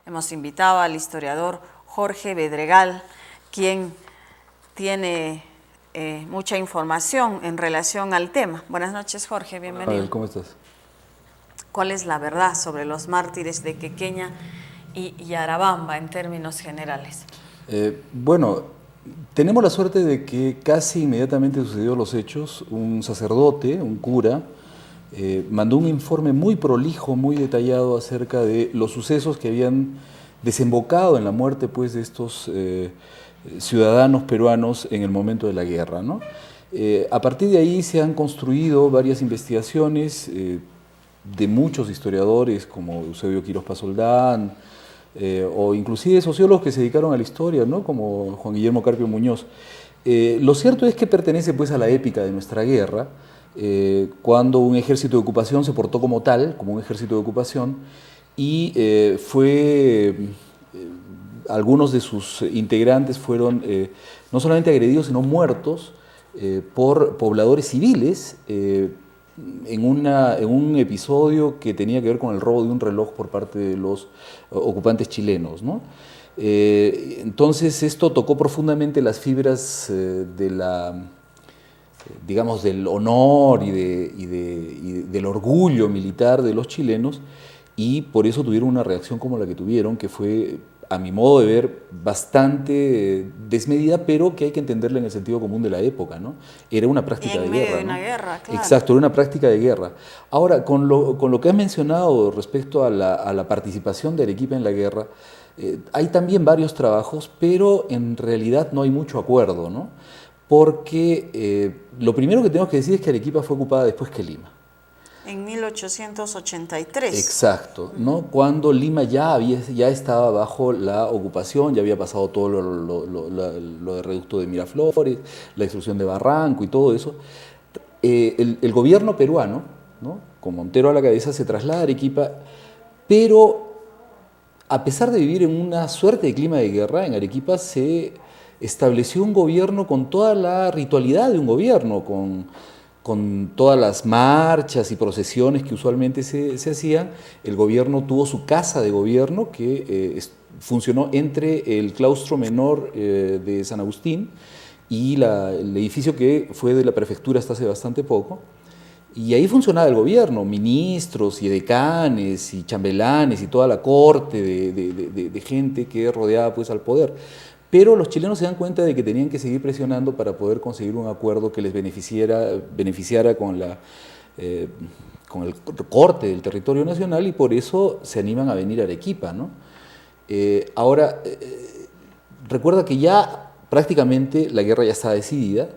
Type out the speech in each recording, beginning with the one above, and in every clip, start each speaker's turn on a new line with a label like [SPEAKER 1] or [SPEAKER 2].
[SPEAKER 1] Hemos invitado al historiador Jorge Bedregal, quien tiene mucha información en relación al tema. Buenas noches, Jorge, bienvenido.
[SPEAKER 2] Hola, ¿cómo estás?
[SPEAKER 1] ¿Cuál es la verdad sobre los mártires de Quequeña y Yarabamba en términos generales?
[SPEAKER 2] Bueno, tenemos la suerte de que casi inmediatamente sucedió los hechos, un sacerdote, un cura, mandó un informe muy prolijo, muy detallado acerca de los sucesos que habían desembocado en la muerte pues, de estos ciudadanos peruanos en el momento de la guerra, ¿no? A partir de ahí se han construido varias investigaciones de muchos historiadores como Eusebio Quirós Pasoldán, o inclusive sociólogos que se dedicaron a la historia, ¿no? Como Juan Guillermo Carpio Muñoz. Lo cierto es que pertenece pues, a la épica de nuestra guerra, cuando un ejército de ocupación se portó como tal, como un ejército de ocupación, y algunos de sus integrantes fueron no solamente agredidos, sino muertos por pobladores civiles, en un episodio que tenía que ver con el robo de un reloj por parte de los ocupantes chilenos, ¿no? Entonces esto tocó profundamente las fibras digamos, del honor y del orgullo militar de los chilenos, y por eso tuvieron una reacción como la que tuvieron, que fue, a mi modo de ver, bastante desmedida, pero que hay que entenderla en el sentido común de la época, ¿no? Era una práctica de guerra.
[SPEAKER 1] En medio de una guerra, claro.
[SPEAKER 2] Exacto, era una práctica de guerra. Ahora, con lo que has mencionado respecto a la participación de Arequipa en la guerra, hay también varios trabajos, pero en realidad no hay mucho acuerdo, ¿no? Porque lo primero que tenemos que decir es que Arequipa fue ocupada después que Lima.
[SPEAKER 1] En 1883.
[SPEAKER 2] Exacto, ¿no? Cuando Lima ya estaba bajo la ocupación, ya había pasado todo lo de reducto de Miraflores, la destrucción de Barranco y todo eso. El gobierno peruano, ¿no? Con Montero a la cabeza, se traslada a Arequipa, pero a pesar de vivir en una suerte de clima de guerra, en Arequipa se estableció un gobierno con toda la ritualidad de un gobierno, con todas las marchas y procesiones que usualmente se hacían. El gobierno tuvo su casa de gobierno que funcionó entre el claustro menor de San Agustín y el edificio que fue de la prefectura hasta hace bastante poco. Y ahí funcionaba el gobierno, ministros y edecanes y chambelanes y toda la corte de gente que rodeaba pues, al poder. Pero los chilenos se dan cuenta de que tenían que seguir presionando para poder conseguir un acuerdo que les beneficiara con el corte del territorio nacional, y por eso se animan a venir a Arequipa, ¿no? Ahora, recuerda que ya prácticamente la guerra ya estaba decidida,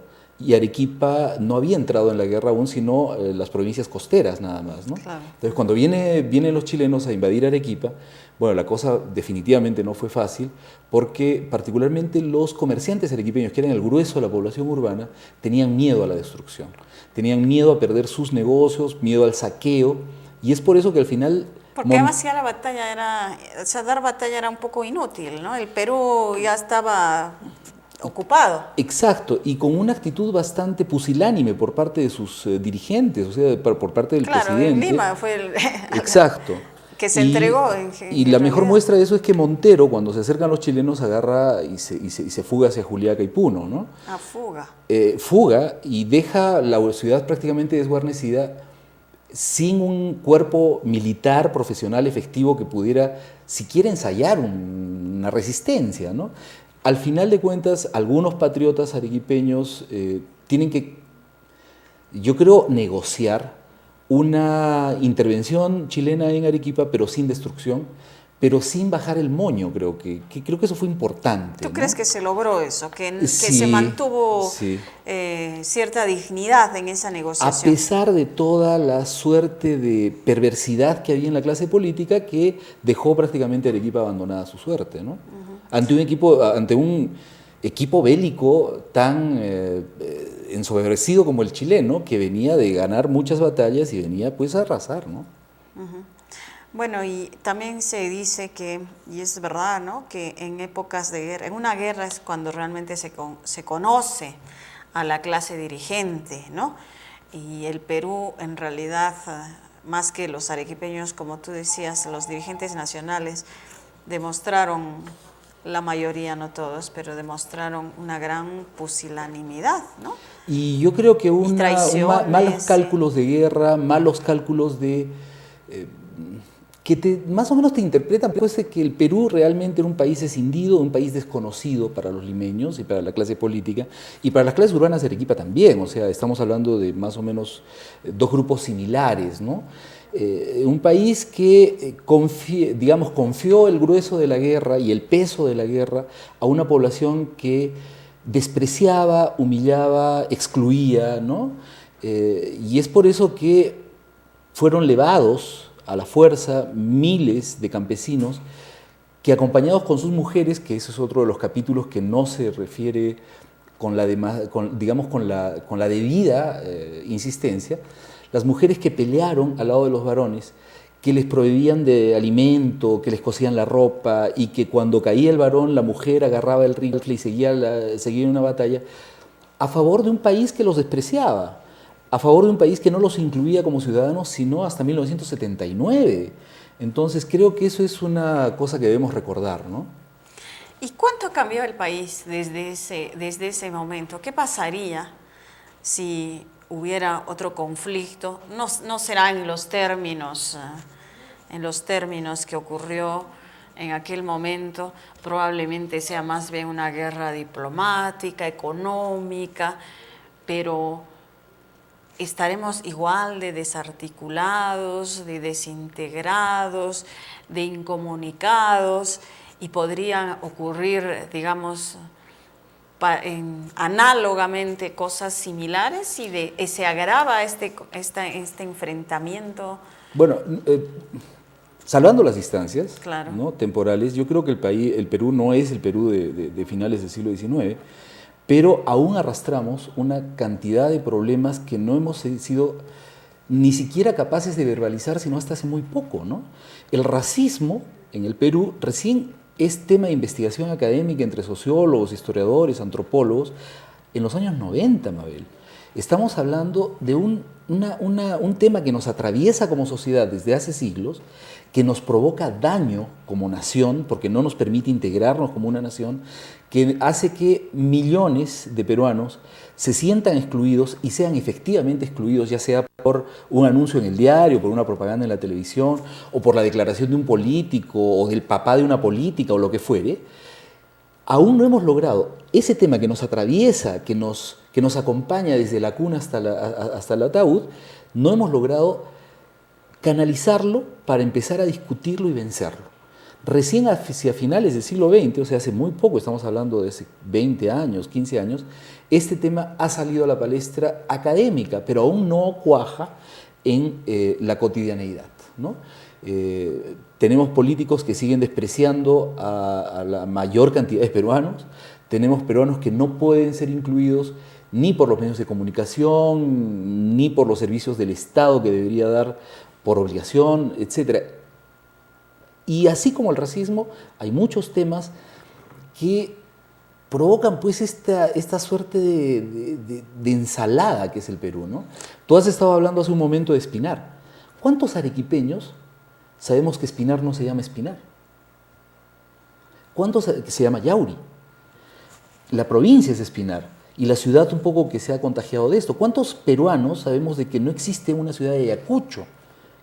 [SPEAKER 2] y Arequipa no había entrado en la guerra aún, sino las provincias costeras nada más, ¿no?
[SPEAKER 1] Claro.
[SPEAKER 2] Entonces, cuando vienen los chilenos a invadir Arequipa, bueno, la cosa definitivamente no fue fácil, porque particularmente los comerciantes arequipeños, que eran el grueso de la población urbana, tenían miedo a la destrucción, tenían miedo a perder sus negocios, miedo al saqueo, y es por eso que al final...
[SPEAKER 1] Porque además ya la batalla dar batalla era un poco inútil, ¿no? El Perú ya estaba ocupado.
[SPEAKER 2] Exacto, y con una actitud bastante pusilánime por parte de sus dirigentes, o sea, por parte del presidente.
[SPEAKER 1] Claro, Lima fue el...
[SPEAKER 2] Exacto.
[SPEAKER 1] que se entregó.
[SPEAKER 2] Y la mejor muestra de eso es que Montero, cuando se acercan los chilenos, agarra y se fuga hacia Juliaca y Puno, ¿no?
[SPEAKER 1] Fuga.
[SPEAKER 2] Fuga y deja la ciudad prácticamente desguarnecida, sin un cuerpo militar profesional efectivo que pudiera siquiera ensayar una resistencia, ¿no? Al final de cuentas, algunos patriotas arequipeños tienen que, yo creo, negociar una intervención chilena en Arequipa, pero sin destrucción, pero sin bajar el moño. Creo que eso fue importante.
[SPEAKER 1] ¿Tú crees que se logró eso? Que
[SPEAKER 2] Sí,
[SPEAKER 1] se mantuvo
[SPEAKER 2] sí.
[SPEAKER 1] Cierta dignidad en esa negociación.
[SPEAKER 2] A pesar de toda la suerte de perversidad que había en la clase política, que dejó prácticamente a Arequipa abandonada a su suerte, ¿no? Ante un equipo bélico tan ensoberbecido como el chileno, que venía de ganar muchas batallas y venía pues a arrasar, ¿no?
[SPEAKER 1] Bueno, y también se dice que, y es verdad, ¿no?, que en épocas de guerra, en una guerra es cuando realmente se conoce a la clase dirigente, ¿no? Y el Perú, en realidad, más que los arequipeños, como tú decías, los dirigentes nacionales, demostraron, la mayoría, no todos, pero demostraron una gran pusilanimidad, ¿no?
[SPEAKER 2] Y yo creo que
[SPEAKER 1] traiciones,
[SPEAKER 2] malos cálculos de guerra, malos cálculos de... más o menos te interpretan pues, de que el Perú realmente era un país escindido, un país desconocido para los limeños y para la clase política y para las clases urbanas de Arequipa también. O sea, estamos hablando de más o menos dos grupos similares, ¿no? Un país que confió el grueso de la guerra y el peso de la guerra a una población que despreciaba, humillaba, excluía, ¿no? Y es por eso que fueron levados a la fuerza miles de campesinos que, acompañados con sus mujeres, que ese es otro de los capítulos que no se refiere con la debida insistencia, las mujeres que pelearon al lado de los varones, que les proveían de alimento, que les cosían la ropa y que cuando caía el varón la mujer agarraba el rifle y seguía una batalla a favor de un país que los despreciaba, a favor de un país que no los incluía como ciudadanos sino hasta 1979. Entonces creo que eso es una cosa que debemos recordar, ¿no?
[SPEAKER 1] ¿Y cuánto cambió el país desde ese momento? ¿Qué pasaría si hubiera otro conflicto? No será en los términos que ocurrió en aquel momento, probablemente sea más bien una guerra diplomática, económica, pero estaremos igual de desarticulados, de desintegrados, de incomunicados, y podrían ocurrir, digamos, análogamente cosas similares y se agrava este enfrentamiento.
[SPEAKER 2] Bueno, salvando las distancias,
[SPEAKER 1] Claro,
[SPEAKER 2] ¿no?, temporales, yo creo que el Perú no es el Perú de finales del siglo XIX, pero aún arrastramos una cantidad de problemas que no hemos sido ni siquiera capaces de verbalizar sino hasta hace muy poco, ¿no? El racismo en el Perú recién es tema de investigación académica entre sociólogos, historiadores, antropólogos, en los años 90, Mabel. Estamos hablando de un tema que nos atraviesa como sociedad desde hace siglos, que nos provoca daño como nación, porque no nos permite integrarnos como una nación, que hace que millones de peruanos se sientan excluidos y sean efectivamente excluidos, ya sea por un anuncio en el diario, por una propaganda en la televisión, o por la declaración de un político, o del papá de una política, o lo que fuere. Aún no hemos logrado ese tema que nos atraviesa, que nos acompaña desde la cuna hasta el ataúd, no hemos logrado canalizarlo para empezar a discutirlo y vencerlo. Recién hacia finales del siglo XX, o sea, hace muy poco, estamos hablando de hace 20 años, 15 años, este tema ha salido a la palestra académica, pero aún no cuaja en la cotidianeidad, ¿no? Tenemos políticos que siguen despreciando a la mayor cantidad de peruanos, tenemos peruanos que no pueden ser incluidos ni por los medios de comunicación, ni por los servicios del Estado que debería dar por obligación, etc. Y así como el racismo, hay muchos temas que provocan pues esta suerte de ensalada que es el Perú, ¿no? Tú has estado hablando hace un momento de Espinar. ¿Cuántos arequipeños sabemos que Espinar no se llama Espinar? ¿Cuántos se llama Yauri? La provincia es Espinar y la ciudad un poco que se ha contagiado de esto. ¿Cuántos peruanos sabemos de que no existe una ciudad de Ayacucho,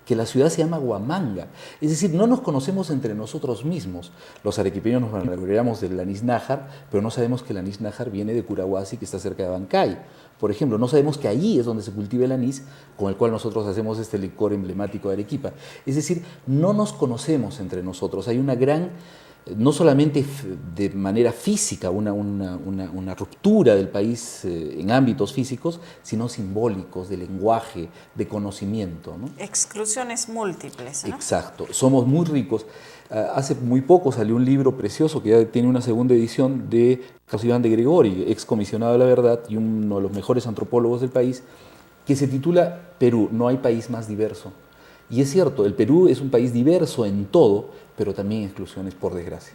[SPEAKER 2] que la ciudad se llama Huamanga? Es decir, no nos conocemos entre nosotros mismos. Los arequipeños nos vanagloriamos del anís nájar, pero no sabemos que el anís nájar viene de Curahuasi, que está cerca de Abancay. Por ejemplo, no sabemos que allí es donde se cultiva el anís con el cual nosotros hacemos este licor emblemático de Arequipa. Es decir, no nos conocemos entre nosotros. Hay una gran, no solamente de manera física, una ruptura del país en ámbitos físicos, sino simbólicos, de lenguaje, de conocimiento, ¿no?
[SPEAKER 1] Exclusiones múltiples, ¿no?
[SPEAKER 2] Exacto, somos muy ricos. Hace muy poco salió un libro precioso que ya tiene una segunda edición de Carlos Iván de Gregori, ex comisionado de la verdad y uno de los mejores antropólogos del país, que se titula Perú, no hay país más diverso. Y es cierto, el Perú es un país diverso en todo, pero también en exclusiones, por desgracia.